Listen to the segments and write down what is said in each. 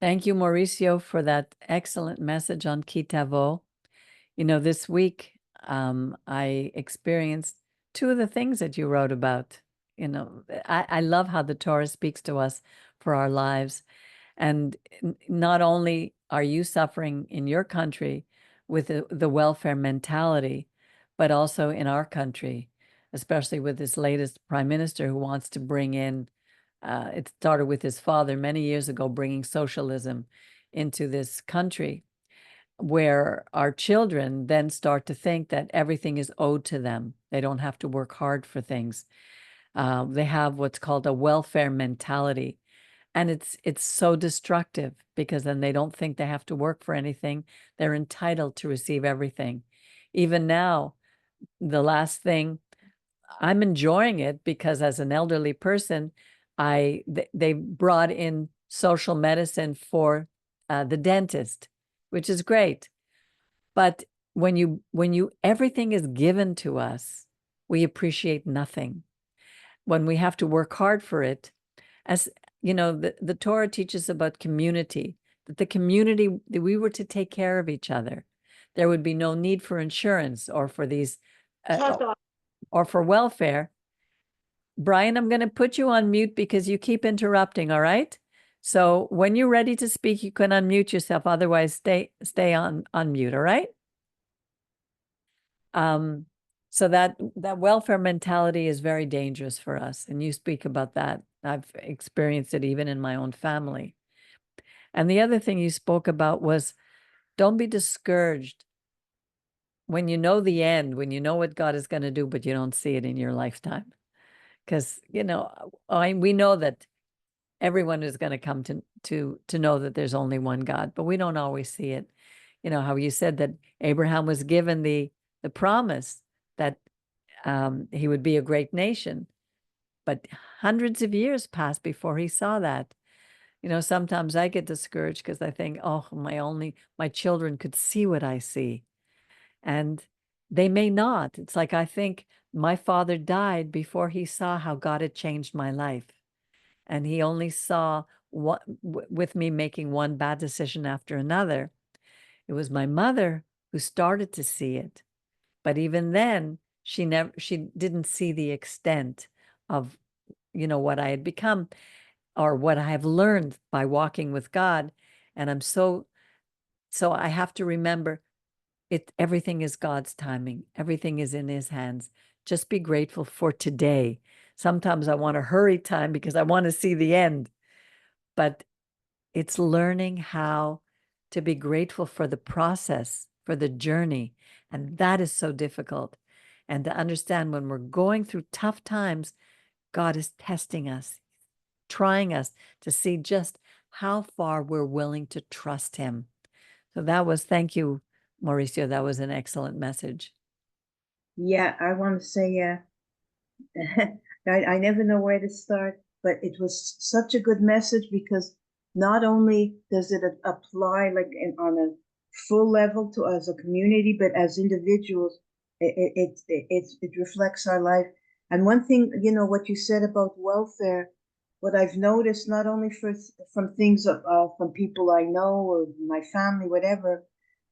Thank you, Mauricio, for that excellent message on Tavo. This week I experienced two of the things that you wrote about. I love how the Torah speaks to us for our lives. And not only are you suffering in your country with the welfare mentality, but also in our country, especially with this latest prime minister who wants to bring in, it started with his father many years ago, bringing socialism into this country, where our children then start to think that everything is owed to them. They don't have to work hard for things. They have what's called a welfare mentality. And it's so destructive, because then they don't think they have to work for anything. They're entitled to receive everything. Even now, the last thing, I'm enjoying it because as an elderly person, they brought in social medicine for the dentist, which is great. But when you everything is given to us, we appreciate nothing. When we have to work hard for it, as the Torah teaches about community, that the community, that we were to take care of each other. There would be no need for insurance or for these or for welfare. Brian, I'm going to put you on mute because you keep interrupting, all right? So when you're ready to speak, you can unmute yourself. Otherwise, stay on mute, all right? So that welfare mentality is very dangerous for us. And you speak about that. I've experienced it even in my own family. And the other thing you spoke about was, don't be discouraged when you know the end, when you know what God is going to do, but you don't see it in your lifetime. Because, we know that everyone is going to come to know that there's only one God, but we don't always see it. How you said that Abraham was given the promise that he would be a great nation, but hundreds of years passed before he saw that. Sometimes I get discouraged because I think, oh, my children could see what I see. And they may not. It's like, I think my father died before he saw how God had changed my life. And he only saw with me making one bad decision after another. It was my mother who started to see it. But even then, she didn't see the extent of, what I had become or what I have learned by walking with God. And I'm so I have to remember everything is God's timing. Everything is in his hands. Just be grateful for today. Sometimes I want to hurry time because I want to see the end, but it's learning how to be grateful for the process, for the journey. And that is so difficult. And to understand when we're going through tough times, God is testing us, trying us to see just how far we're willing to trust him. So thank you, Mauricio. That was an excellent message. Yeah, I want to say, I never know where to start, but it was such a good message because not only does it apply on a full level to as a community, but as individuals, it reflects our life. And one thing, what you said about welfare, what I've noticed, not only from things from people I know or my family, whatever,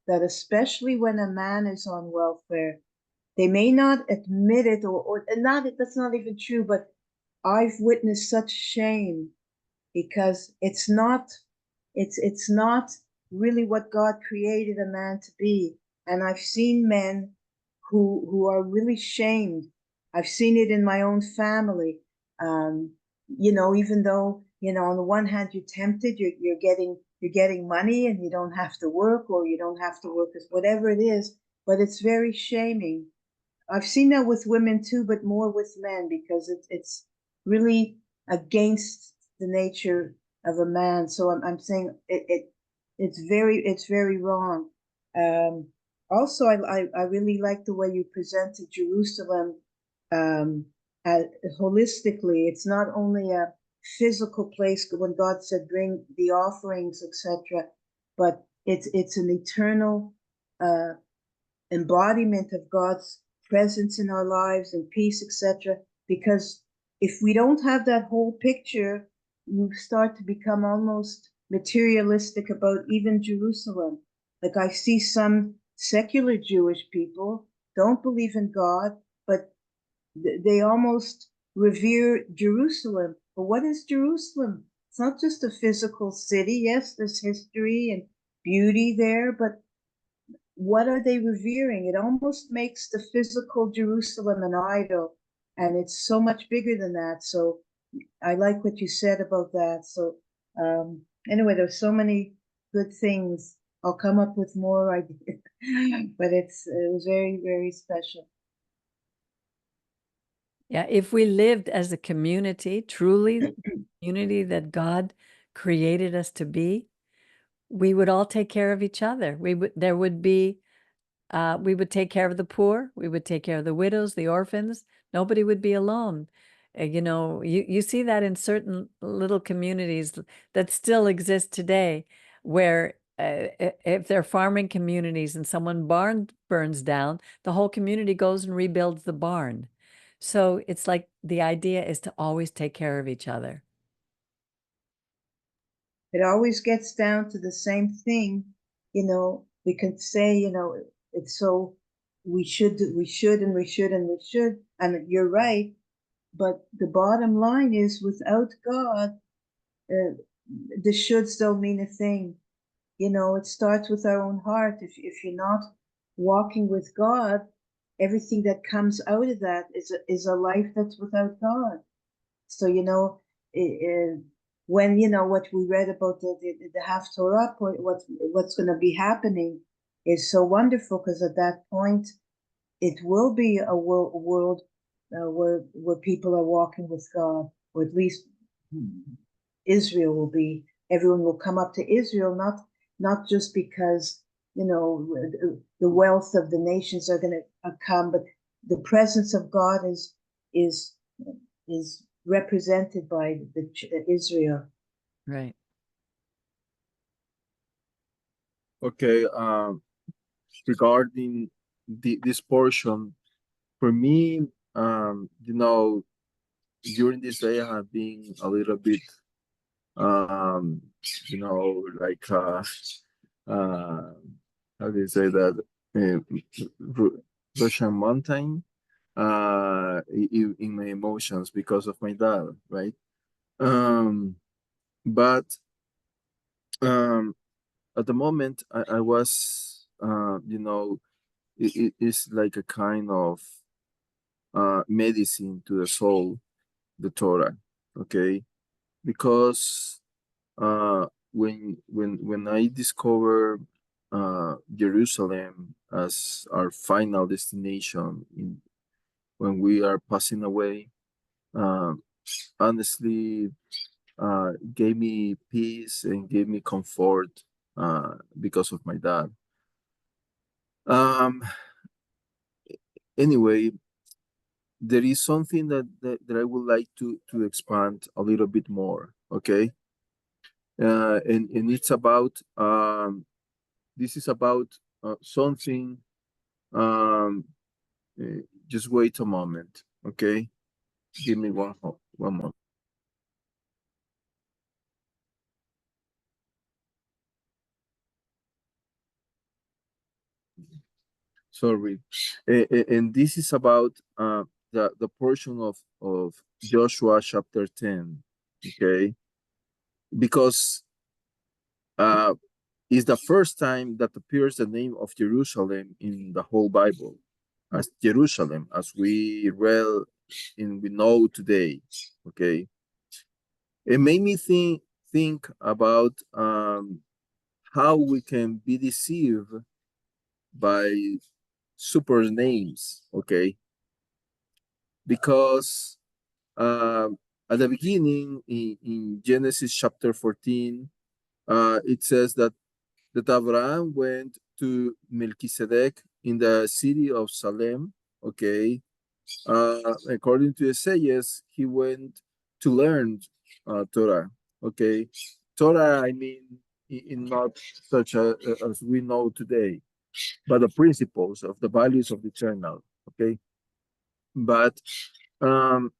that especially when a man is on welfare, they may not admit it or not, that's not even true, but I've witnessed such shame because it's not really what God created a man to be. And I've seen men who are really shamed. I've seen it in my own family. Even though, on the one hand you're tempted, you're getting money and you don't have to work, or you don't have to work as whatever it is, but it's very shaming. I've seen that with women too, but more with men because it's really against the nature of a man. So I'm saying it's very wrong. Also, I really like the way you presented Jerusalem um, holistically. It's not only a physical place when God said bring the offerings, etc., but it's an eternal embodiment of God's presence in our lives and peace, etc. Because if we don't have that whole picture, you start to become almost materialistic about even Jerusalem. Like I see some secular Jewish people don't believe in God, but they almost revere Jerusalem. But what is Jerusalem? It's not just a physical city. Yes, there's history and beauty there, but what are they revering? It almost makes the physical Jerusalem an idol, and it's so much bigger than that. So I like what you said about that. So anyway, there's so many good things. I'll come up with more ideas, but it was very, very special. Yeah, if we lived as a community, truly the community that God created us to be, we would all take care of each other. We would take care of the poor, we would take care of the widows, the orphans. Nobody would be alone. You see that in certain little communities that still exist today, where if they're farming communities and someone barn burns down, the whole community goes and rebuilds the barn. So it's like the idea is to always take care of each other. It always gets down to the same thing. We can say, it's so we should, and we should, and we should. And you're right. But the bottom line is without God, the shoulds don't mean a thing. It starts with our own heart. If you're not walking with God, everything that comes out of that is a life that's without God. So when what we read about the Haftorah, what's going to be happening is so wonderful, because at that point it will be a world where people are walking with God, or at least Israel will be. Everyone will come up to Israel, not just because the wealth of the nations are going to come, but the presence of God is represented by Israel. Right. Okay. Regarding this portion, for me, during this day, I have been a little bit, like, how do you say that? Russian mountain, in my emotions because of my dad, right? But at the moment, I was, it is like a kind of medicine to the soul, the Torah, okay? Because when I discover Jerusalem as our final destination when we are passing away, uh, honestly, gave me peace and gave me comfort because of my dad. Anyway, there is something that I would like to expand a little bit more, okay? And it's about, this is about something, um, just wait a moment, okay? Give me one moment. Sorry. And this is about the portion of Joshua chapter 10, okay? Because it's the first time that appears the name of Jerusalem in the whole Bible as Jerusalem, as we read and we know today, okay? It made me think about how we can be deceived by super names, okay? Because at the beginning in Genesis chapter 14, it says that Abraham went to Melchizedek in the city of Salem, okay? According to Isaiah, he went to learn Torah, okay? Torah, I mean, in not such as we know today, but the principles of the values of the eternal, okay? But um,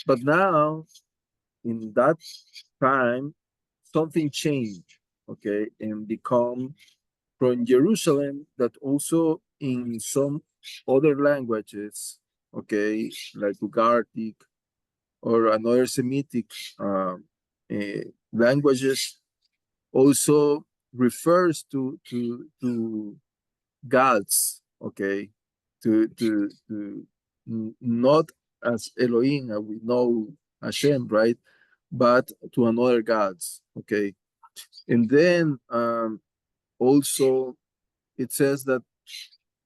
but now in that time, something changed, okay, and become from Jerusalem, that also in some other languages, okay, like Ugaritic or another Semitic languages, also refers to gods, okay, not as Elohim, we know Hashem, right, but to another gods, okay. And then also it says that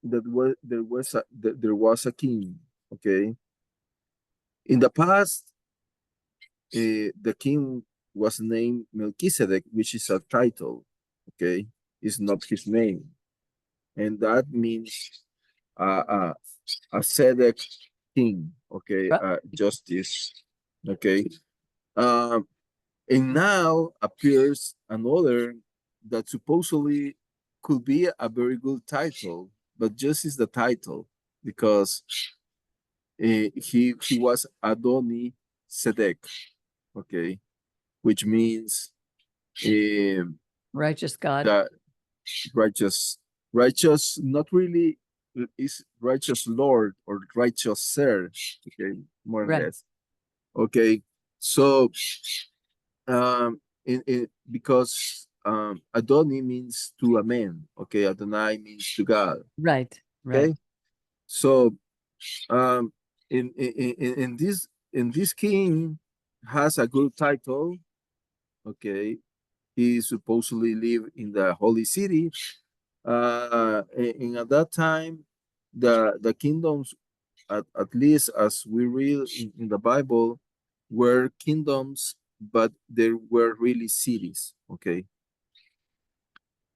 there was a king, okay. In the past, the king was named Melchizedek, which is a title, okay, it's not his name, and that means a Sedek king, okay, justice, okay. Um, and now appears another that supposedly could be a very good title, but just is the title because he was Adoni Sedek, okay, which means Righteous God. that righteous, not really is righteous Lord or righteous Sir, okay, more or Right. less, okay. So because Adoni means to a man, okay, Adonai means to God, Right. okay. Right. So um in this king has a good title, okay. He supposedly live in the holy city, and at that time the kingdoms, at least as we read in the Bible, were kingdoms, but there were really cities, okay.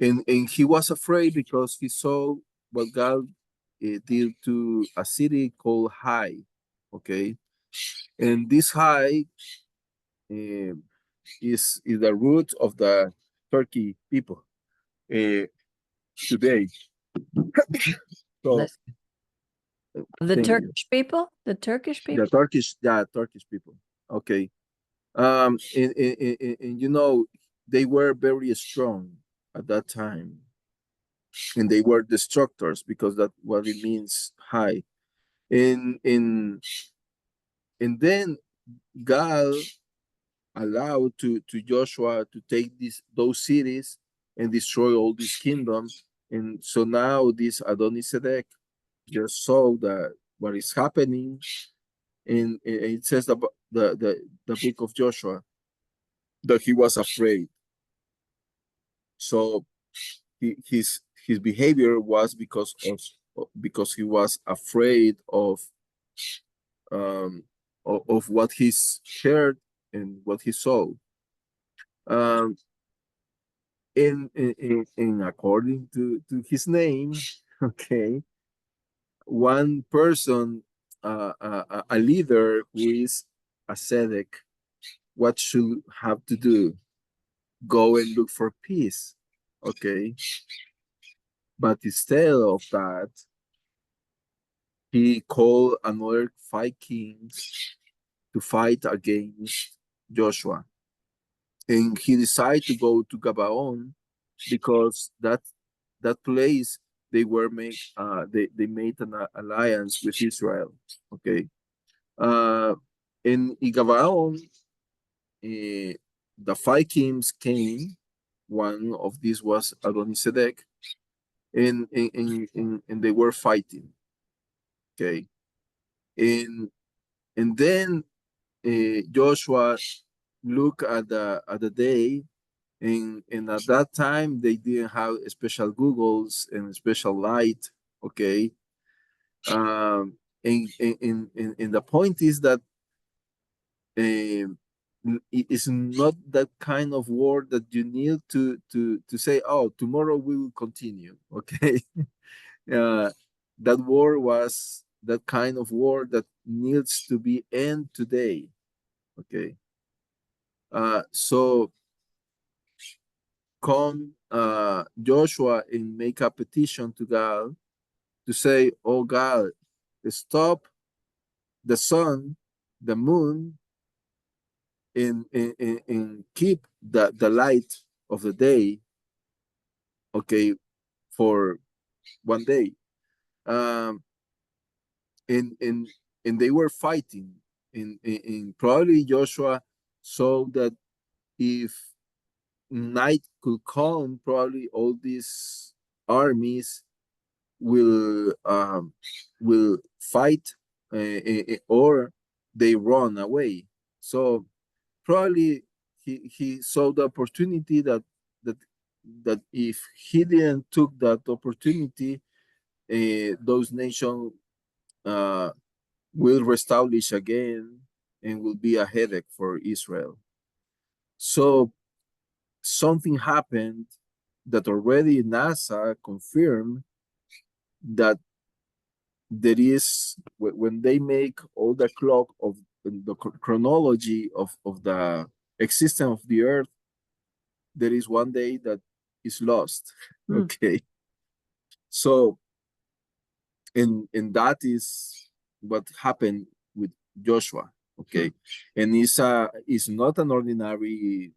And he was afraid because he saw what God did to a city called Hai, okay. And this Hai uh, is the root of the Turkey people today. So Bless the thank you. Turkish people? The Turkish people? Turkish people, okay. And you know, they were very strong at that time, and they were destructors because that's what it means, high. And then God allowed to Joshua to take those cities and destroy all these kingdoms. And so now this Adonisedek just saw that what is happening, and it says about the book of Joshua that he was afraid. So his behavior was because he was afraid um of what he's heard and what he saw. Um, in according to his name, okay, one person, a leader who is a tzedek, what should have to do? Go and look for peace, okay. But instead of that, he called another 5 kings to fight against Joshua. And he decided to go to Gabaon because that place they made an alliance with Israel. Okay. Uh in Gabaon, the 5 kings came. One of these was Adonisedek, and they were fighting. Okay. And then Joshua look at the day, and at that time they didn't have special Googles and special light, okay. And the point is that it is not that kind of war that you need to say, oh, tomorrow we will continue, okay. uh, that war was that kind of war that needs to be end today, okay. So come Joshua and make a petition to God to say, oh God, stop the sun, the moon, and keep the light of the day, okay, for one day. Um, and and and they were fighting. And probably Joshua saw that if night could come, probably all these armies will fight, or they run away. So probably he saw the opportunity that that if he didn't took that opportunity, those nations uh, will reestablish again and will be a headache for Israel. So something happened that already NASA confirmed that there is, when they make all the clock of the chronology of the existence of the earth, there is one day that is lost. Okay, so and that is what happened with Joshua. Okay, and it's not an ordinary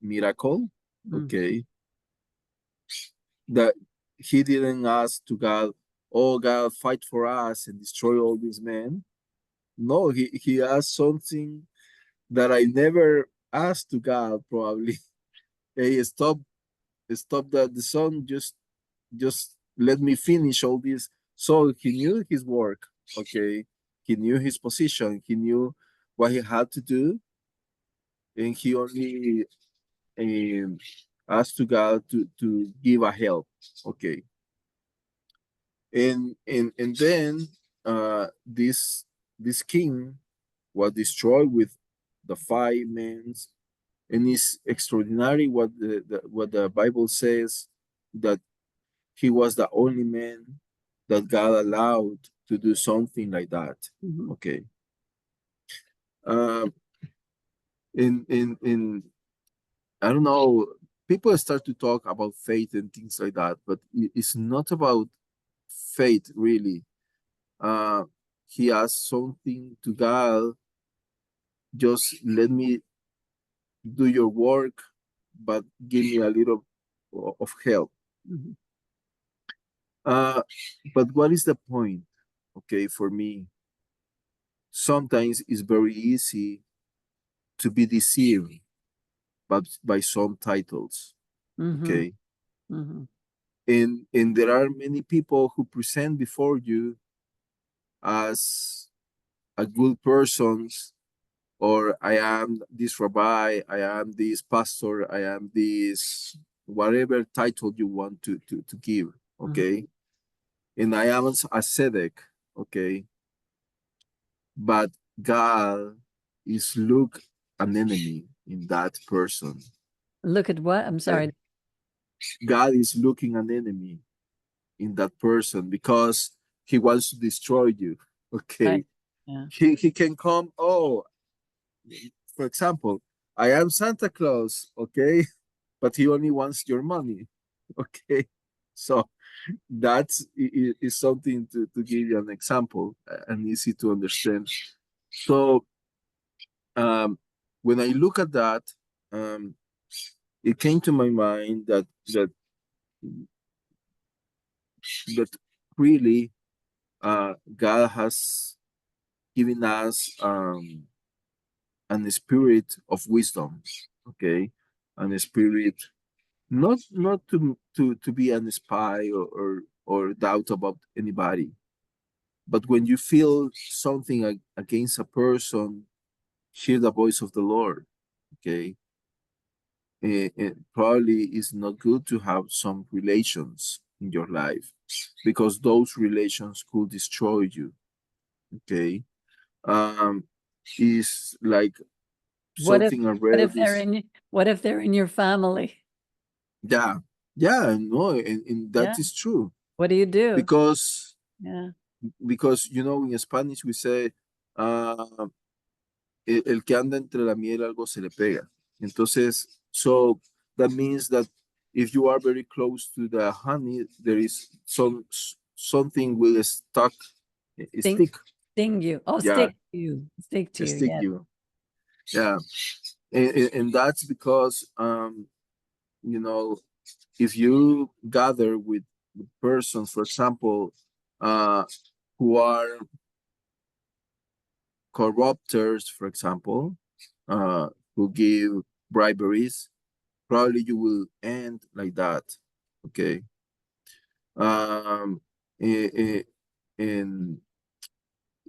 miracle. Okay, that he didn't ask to God, oh God, fight for us and destroy all these men. No, he asked something that I never asked to God, probably. Hey, stop the sun, just let me finish all this. So he knew his work, okay. He knew his position, he knew what he had to do, and he only um, asked to God to give a help, okay. And then this king was destroyed with the 5 men, and it's extraordinary what what the Bible says, that he was the only man that God allowed to do something like that. Okay. Um, in I don't know, people start to talk about faith and things like that, but it's not about faith really. Uh, he asked something to God, just let me do your work, but give me a little of help. But what is the point? Okay, for me, sometimes it's very easy to be deceived by some titles. Okay. And there are many people who present before you as a good person, or I am this rabbi, I am this pastor, I am this whatever title you want to give. Okay. And I am a tzedek. Okay. But God is look an enemy in that person. Look at what? I'm sorry. God is looking an enemy in that person because he wants to destroy you. Okay. Right. Yeah. He can come, oh, for example, I am Santa Claus, okay, but he only wants your money. Okay. So that's is something to give you an example and easy to understand. So when I look at that, um, it came to my mind that really God has given us an spirit of wisdom, okay, and a spirit not to be an spy or doubt about anybody, but when you feel something against a person, hear the voice of the Lord, okay. It probably is not good to have some relations in your life because those relations could destroy you. Okay. Is like What if something I read is, what if they're in your family? yeah, yeah, no, and Yeah. that is true What do you do? because Yeah. in Spanish we say el que anda entre la miel algo se le pega. Entonces, so that means that if you are very close to the honey, there is something will stick. Sting you. Oh, Yeah, stick to you. Stick to you. stick Yeah. you. Yeah. and that's because you know, if you gather with persons, for example, who are corruptors, for example, who give briberies, probably you will end like that. Okay. Um, and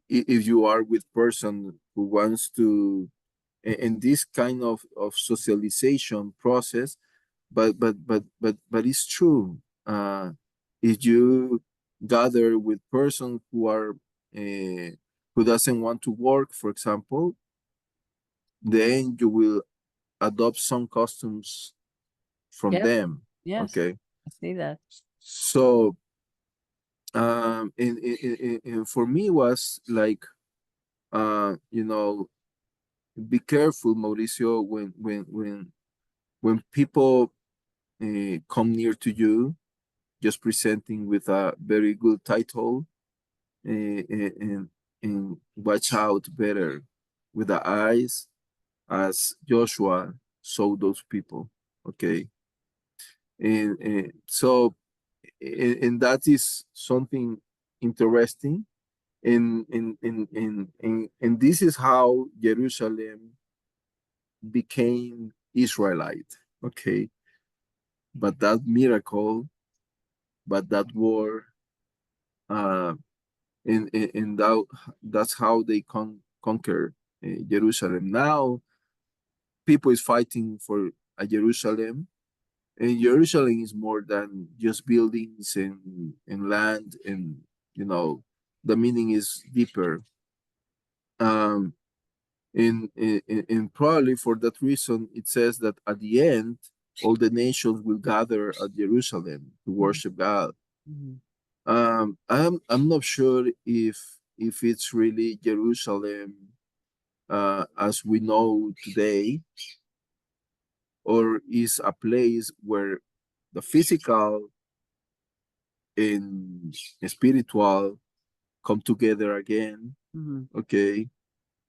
if you are with person who wants to, in this kind of socialization process, but it's true. If you gather with person who doesn't want to work, for example, then you will adopt some customs from Yep. them. Yes. Okay. I see that. So and for me was like you know, be careful, Mauricio, when people come near to you just presenting with a very good title, and watch out better with the eyes as Joshua saw those people. Okay. And so and that is something interesting. And this is how Jerusalem became Israelite. Okay. But that miracle, but that war, uh, and that's how they conquer Jerusalem. Now people is fighting for a Jerusalem, and Jerusalem is more than just buildings and land, and you know, the meaning is deeper. Um, and probably for that reason, it says that at the end, all the nations will gather at Jerusalem to worship God. Mhm. I'm not sure if it's really Jerusalem as we know today, or is a place where the physical and spiritual come together again. Mhm. Okay,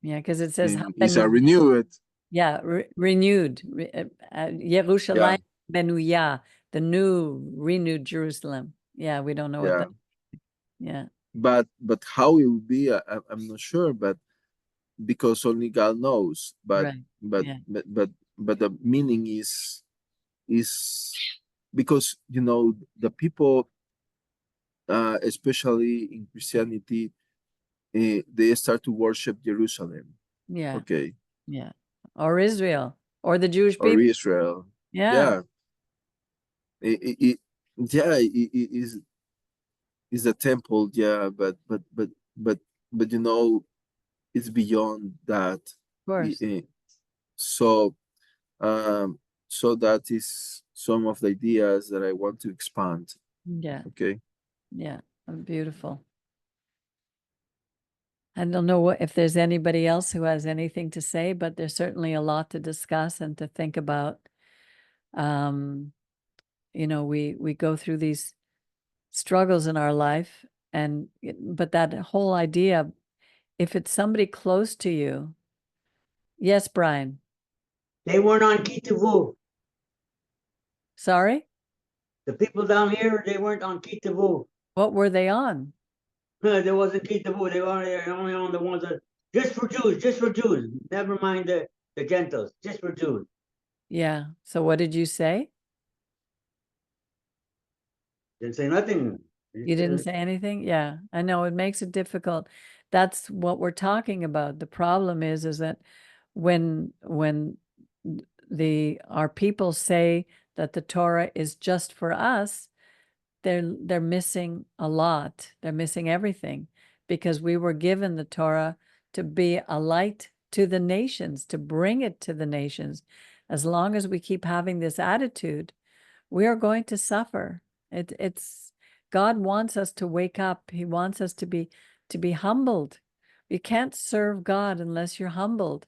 Yeah, because it says and is a Benu, renewed. yeah, renewed. Yeah, Yerushalayim Benuyah, the new renewed Jerusalem. Yeah, we don't know what yeah. that. Yeah, But how it will be, I'm not sure. But because only God knows. right. But Yeah, but but but the meaning is because you know the people, especially in Christianity, they start to worship Jerusalem. yeah, Okay, yeah. Or Israel, or the Jewish or people. Israel. Yeah, Yeah, it yeah, it is the temple. Yeah, but you know, it's beyond that. of course. I- So so that is some of the ideas that I want to expand. Yeah, Okay. yeah. Beautiful. I don't know if there's anybody else who has anything to say, but there's certainly a lot to discuss and to think about. Um, you know, we go through these struggles in our life, and but that whole idea, if it's somebody close to you. Yes, Brian. They weren't on Kitavu. Sorry? The people down here, they weren't on Kitavu. What were they on? There wasn't Kitavu. They were only on the ones that just for Jews, just for Jews. Never mind the Gentiles, just for Jews. Yeah. So what did you say? Didn't say nothing. You didn't say anything? Yeah, I know it makes it difficult. That's what we're talking about. The problem is that when our people say that the Torah is just for us, they're missing a lot. They're missing everything, because we were given the Torah to be a light to the nations, to bring it to the nations. As long as we keep having this attitude, we are going to suffer. It's God wants us to wake up. He wants us to be humbled. You can't serve God unless you're humbled.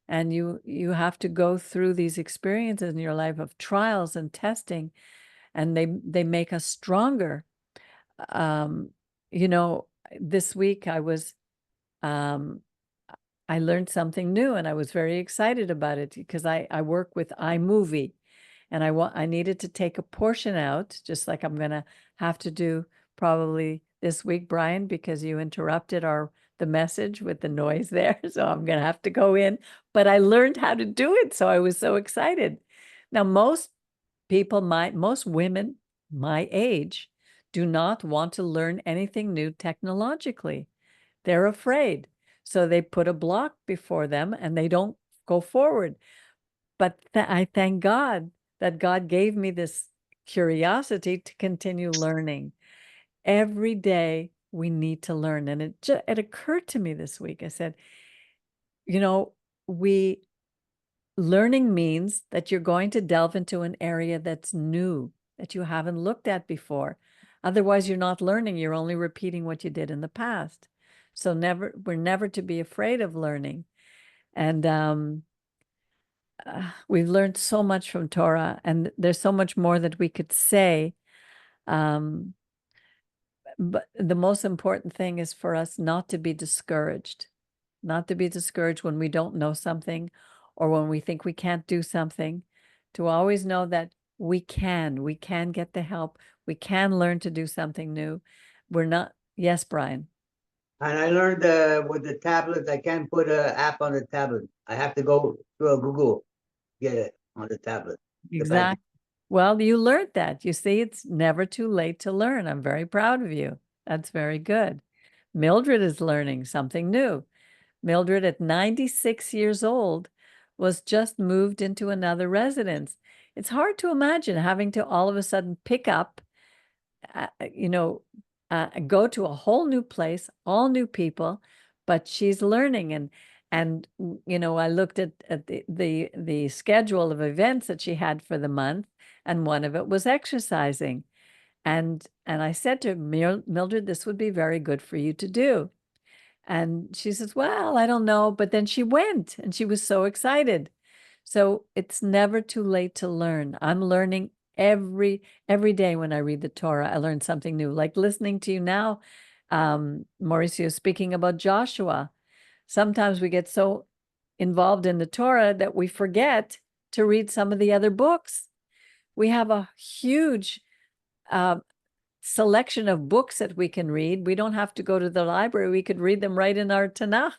And you have to go through these experiences in your life of trials and testing, and they make us stronger. Um, you know, this week I was um I learned something new, and I was very excited about it because I work with iMovie, and I needed to take a portion out, just like I'm gonna have to do probably this week, Brian, because you interrupted the message with the noise there. So I'm gonna have to go in, but I learned how to do it, so I was so excited. Now, most women my age do not want to learn anything new technologically. They're afraid. So they put a block before them and they don't go forward. But I thank God that God gave me this curiosity to continue learning. Every day we need to learn. And it occurred to me this week. I said, you know, learning means that you're going to delve into an area that's new, that you haven't looked at before. Otherwise, you're not learning. You're only repeating what you did in the past. So we're never to be afraid of learning. And we've learned so much from Torah, and there's so much more that we could say. But the most important thing is for us not to be discouraged, when we don't know something or when we think we can't do something, to always know that we can get the help. We can learn to do something new. We're not, yes, Brian. And I learned with the tablet, I can't put an app on the tablet. I have to go through a Google, get it on the tablet. Exactly. Well, you learned that. You see, it's never too late to learn. I'm very proud of you. That's very good. Mildred is learning something new. Mildred, at 96 years old, was just moved into another residence. It's hard to imagine having to all of a sudden pick up, go to a whole new place, all new people, but she's learning. And I looked at the schedule of events that she had for the month, and one of it was exercising. And I said to her, Mildred, this would be very good for you to do. And she says, well, I don't know. But then she went and she was so excited. So it's never too late to learn. I'm learning every day when I read the Torah. I learn something new, like listening to you now, Mauricio, speaking about Joshua. Sometimes we get so involved in the Torah that we forget to read some of the other books. We have a huge selection of books that we can read. We don't have to go to the library. We could read them right in our Tanakh.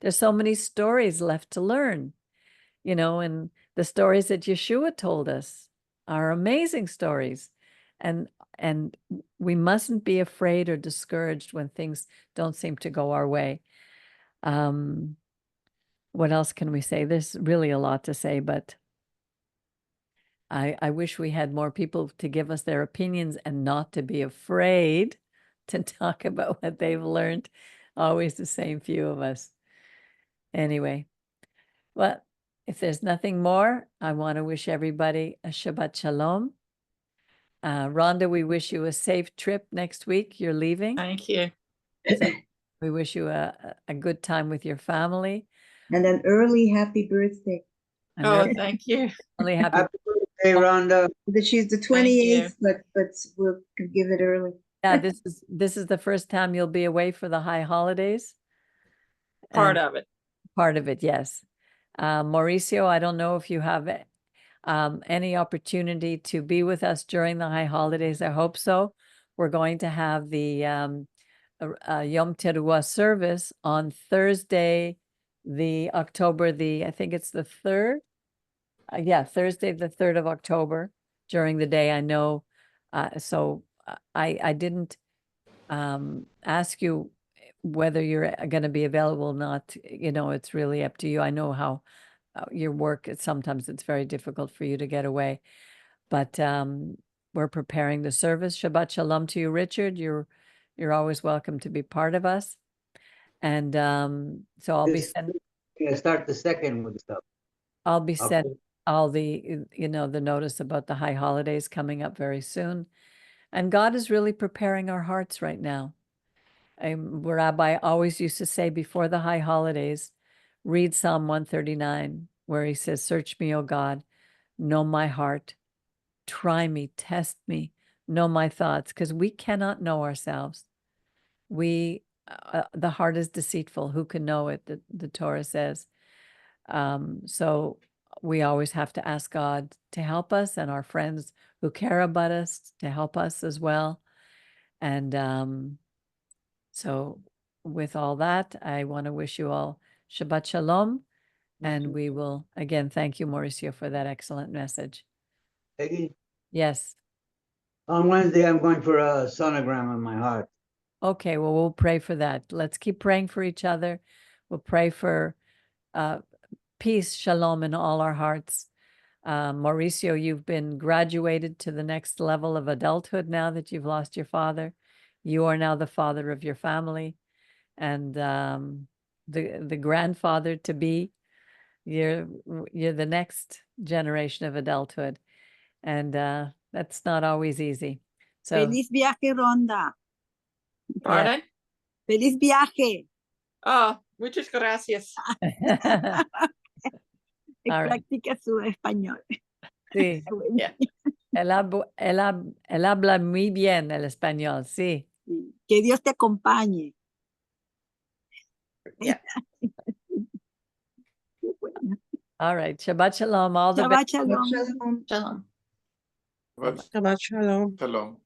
There's so many stories left to learn, and the stories that Yeshua told us are amazing stories. And we mustn't be afraid or discouraged when things don't seem to go our way. What else can we say? There's really a lot to say, but I wish we had more people to give us their opinions and not to be afraid to talk about what they've learned. Always the same few of us. Anyway, well, if there's nothing more, I want to wish everybody a Shabbat Shalom. Rhonda, we wish you a safe trip next week. You're leaving. Thank you. So we wish you a good time with your family. And an early happy birthday. Thank you. Really happy. Happy birthday, Rhonda. She's the 28th, but we'll give it early. Yeah, this is the first time you'll be away for the high holidays. Part of it. Part of it, yes. Mauricio, I don't know if you have any opportunity to be with us during the high holidays. I hope so. We're going to have the Yom Teruah service on Thursday, I think it's the 3rd. Thursday, the 3rd of October during the day. I know. So I didn't ask you whether you're going to be available or not. It's really up to you. I know how your work, sometimes it's very difficult for you to get away, but we're preparing the service. Shabbat Shalom to you, Richard. You're always welcome to be part of us. And so I'll be sending. Start the second with stuff. I'll be sending all the the notice about the high holidays coming up very soon. And God is really preparing our hearts right now. Rabbi always used to say before the high holidays, read Psalm 139, where he says, search me, O God, know my heart, try me, test me, know my thoughts, because we cannot know ourselves. We the heart is deceitful. Who can know it? The Torah says. So we always have to ask God to help us, and our friends who care about us to help us as well. And so with all that, I want to wish you all Shabbat Shalom. And we will, again, thank you, Mauricio, for that excellent message. Peggy, Yes. on Wednesday, I'm going for a sonogram on my heart. Okay, well, we'll pray for that. Let's keep praying for each other. We'll pray for peace, shalom in all our hearts. Mauricio, you've been graduated to the next level of adulthood now that you've lost your father. You are now the father of your family, and the grandfather to be. You're the next generation of adulthood, and that's not always easy. So Feliz viaje, Rhonda. Pardon? Feliz viaje. Oh, muchas gracias. All right. Practica su español. Sí, Yeah. él habla muy bien el español, sí. Sí. Que Dios te acompañe. Yeah. Qué bueno. All right. Shabbat shalom. All the Shabbat best. shalom. Shalom. Shalom. Shabbat shalom. Shalom.